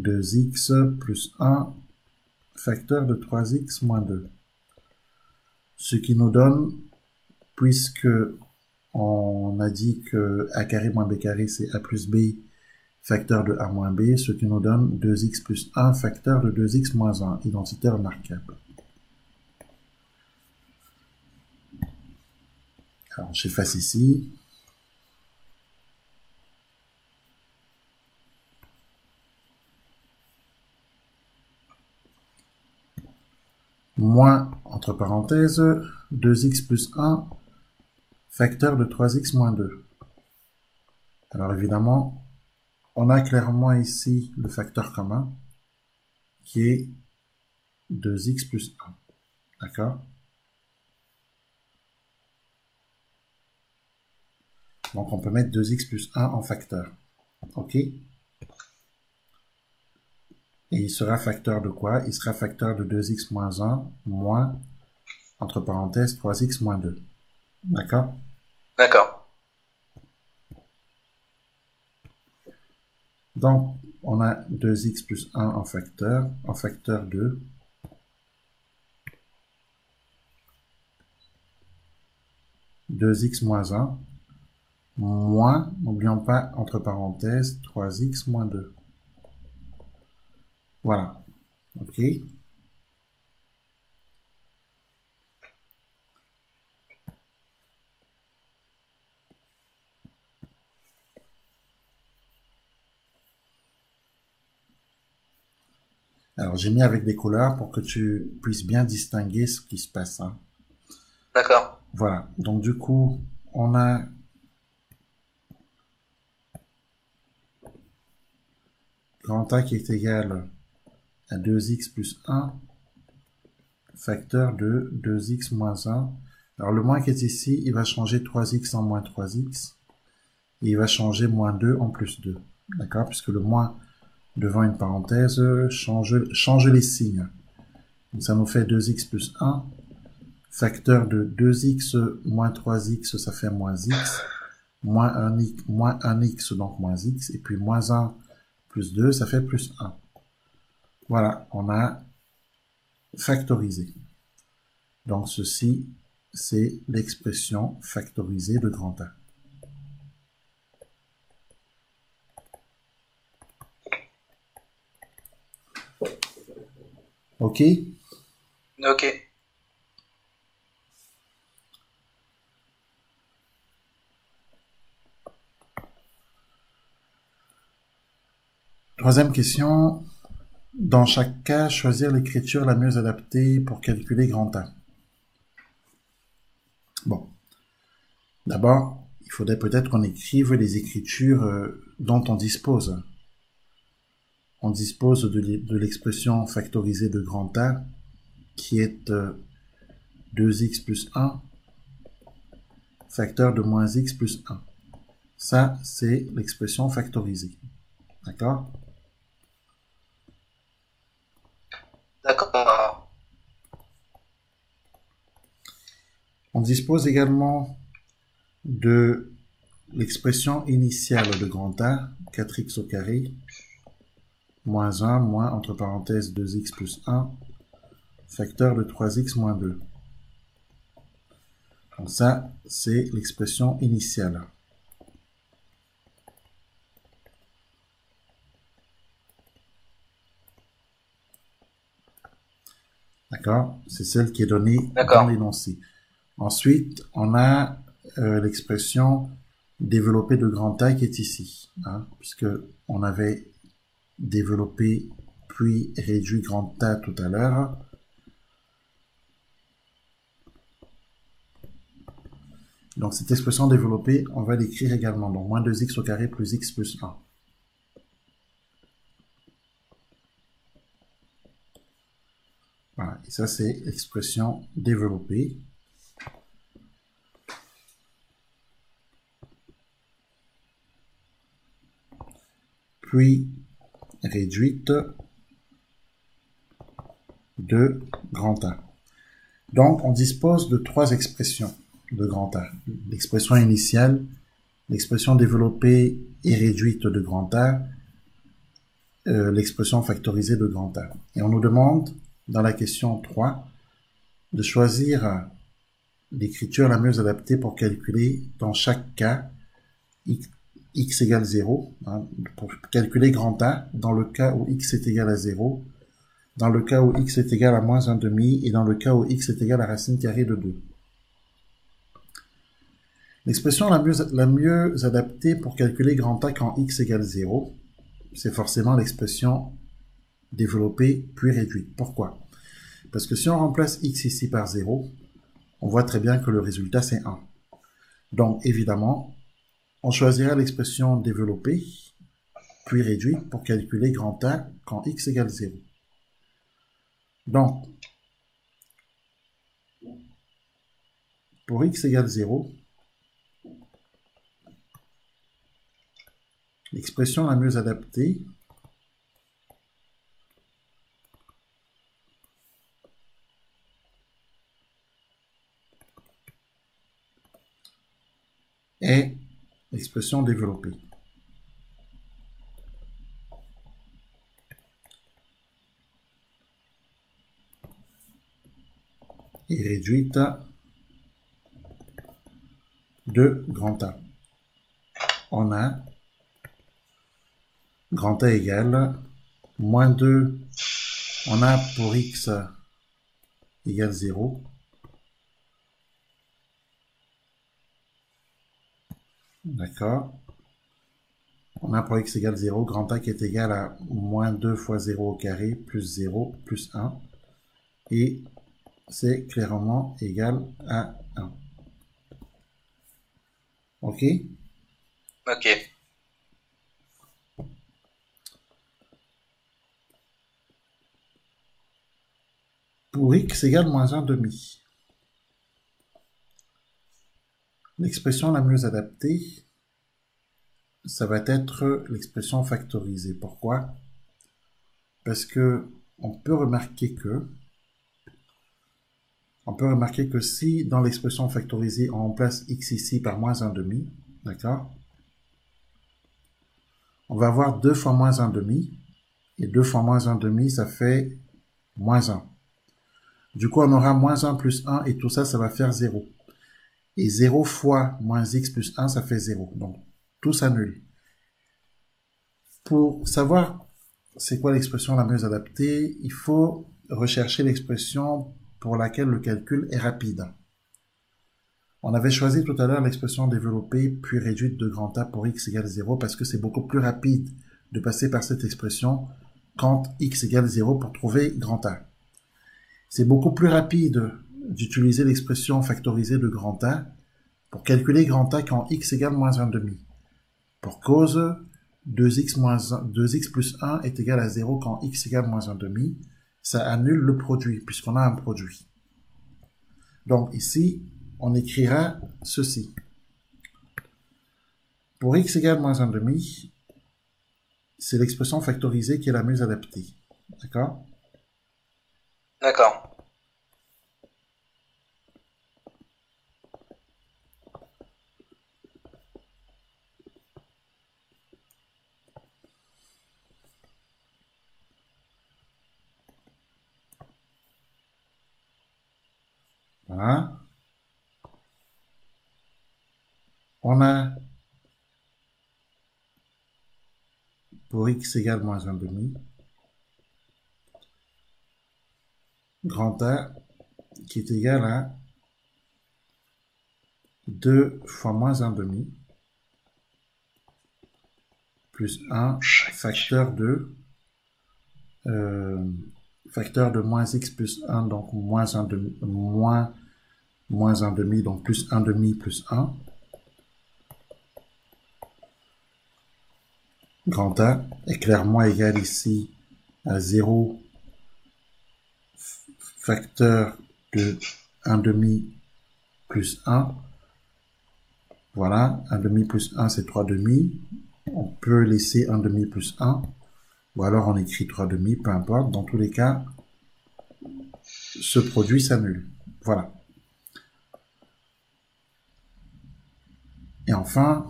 2x plus 1 facteur de 3x moins 2. Ce qui nous donne, puisque on a dit que a carré moins b carré c'est a plus b facteur de a moins b, ce qui nous donne 2x plus 1 facteur de 2x moins 1, identité remarquable. Alors j'efface ici. Moins, entre parenthèses, 2x plus 1 facteur de 3x moins 2. Alors évidemment, on a clairement ici le facteur commun qui est 2x plus 1. D'accord? Donc on peut mettre 2x plus 1 en facteur. OK? Et il sera facteur de quoi? Il sera facteur de 2x moins 1 moins, entre parenthèses, 3x moins 2. D'accord? D'accord. Donc, on a 2x plus 1 en facteur 2. (2x moins 1) moins, n'oublions pas, entre parenthèses, 3x moins 2. Voilà. OK. Alors, j'ai mis avec des couleurs pour que tu puisses bien distinguer ce qui se passe. Hein. D'accord. Voilà. Donc, du coup, on a grand A qui est égal à 2x plus 1 facteur de 2x moins 1. Alors, le moins qui est ici, il va changer 3x en moins 3x. Et il va changer moins 2 en plus 2. D'accord? Puisque le moins devant une parenthèse change les signes. Donc, ça nous fait 2x plus 1. Facteur de 2x moins 3x, ça fait moins x. Moins 1x, donc moins x. Et puis moins 1 plus 2, ça fait plus 1. Voilà, on a factorisé. Donc ceci, c'est l'expression factorisée de grand A. OK? Ok. Troisième question. Dans chaque cas, choisir l'écriture la mieux adaptée pour calculer grand A. Bon. D'abord, il faudrait peut-être qu'on écrive les écritures dont on dispose. On dispose de l'expression factorisée de grand A qui est 2x plus 1 facteur de moins x plus 1. Ça, c'est l'expression factorisée. D'accord? D'accord. On dispose également de l'expression initiale de grand A, 4x au carré, moins 1, moins, entre parenthèses, 2x plus 1, facteur de 3x moins 2. Donc ça, c'est l'expression initiale. D'accord? C'est celle qui est donnée dans l'énoncé. Ensuite, on a l'expression développée de grand A qui est ici, hein, puisque on avait développé puis réduit grand A tout à l'heure. Donc cette expression développée, on va l'écrire également. Donc moins 2x au carré plus x plus 1. Voilà, et ça c'est l'expression développée. Puis réduite de grand A. Donc on dispose de trois expressions de grand A. L'expression initiale, l'expression développée et réduite de grand A, l'expression factorisée de grand A. Et on nous demande, dans la question 3, de choisir l'écriture la mieux adaptée pour calculer dans chaque cas x égale 0, hein, pour calculer grand A dans le cas où x est égal à 0, dans le cas où x est égal à moins 1 demi et dans le cas où x est égal à racine carrée de 2. L'expression la mieux adaptée pour calculer grand A quand x égale 0, c'est forcément l'expression développée puis réduite. Pourquoi? Parce que si on remplace x ici par 0, on voit très bien que le résultat c'est 1. Donc évidemment, on choisira l'expression développée puis réduite pour calculer grand A quand x égale 0. Donc, pour x égale 0, l'expression la mieux adaptée est l'expression développée. Et réduite de grand A. On a grand A égale moins 2, on a pour x égale 0, d'accord, on a pour x égale 0, grand A qui est égal à moins 2 fois 0 au carré, plus 0, plus 1, et c'est clairement égal à 1. Ok? Ok. Pour x égale moins 1 demi. L'expression la mieux adaptée, ça va être l'expression factorisée. Pourquoi? Parce que on peut remarquer que si dans l'expression factorisée on remplace x ici par moins 1 demi, d'accord, on va avoir 2 fois moins 1 demi, et 2 fois moins 1 demi, ça fait moins 1. Du coup, on aura moins 1 plus 1, et tout ça, ça va faire 0. Et 0 fois moins x plus 1, ça fait 0. Donc, tout s'annule. Pour savoir c'est quoi l'expression la mieux adaptée, il faut rechercher l'expression pour laquelle le calcul est rapide. On avait choisi tout à l'heure l'expression développée puis réduite de grand A pour x égale 0 parce que c'est beaucoup plus rapide de passer par cette expression quand x égale 0 pour trouver grand A. C'est beaucoup plus rapide d'utiliser l'expression factorisée de grand A pour calculer grand A quand x égale moins 1 demi. Pour cause, 2x plus 1 est égal à 0 quand x égale moins 1 demi. Ça annule le produit puisqu'on a un produit. Donc ici, on écrira ceci. Pour x égale moins 1 demi, c'est l'expression factorisée qui est la mieux adaptée. D'accord? D'accord. Voilà. On a pour x égale moins 1 demi, grand A qui est égal à 2 fois moins 1 demi plus 1 facteur de moins x plus 1, donc moins 1 demi, moins 1 demi, donc plus 1 demi plus 1. Grand A est clairement égal ici à 0 facteur de 1 demi plus 1. Voilà, 1 demi plus 1 c'est 3 demi. On peut laisser 1 demi plus 1. Ou alors on écrit 3 demi, peu importe. Dans tous les cas, ce produit s'annule. Voilà. Et enfin,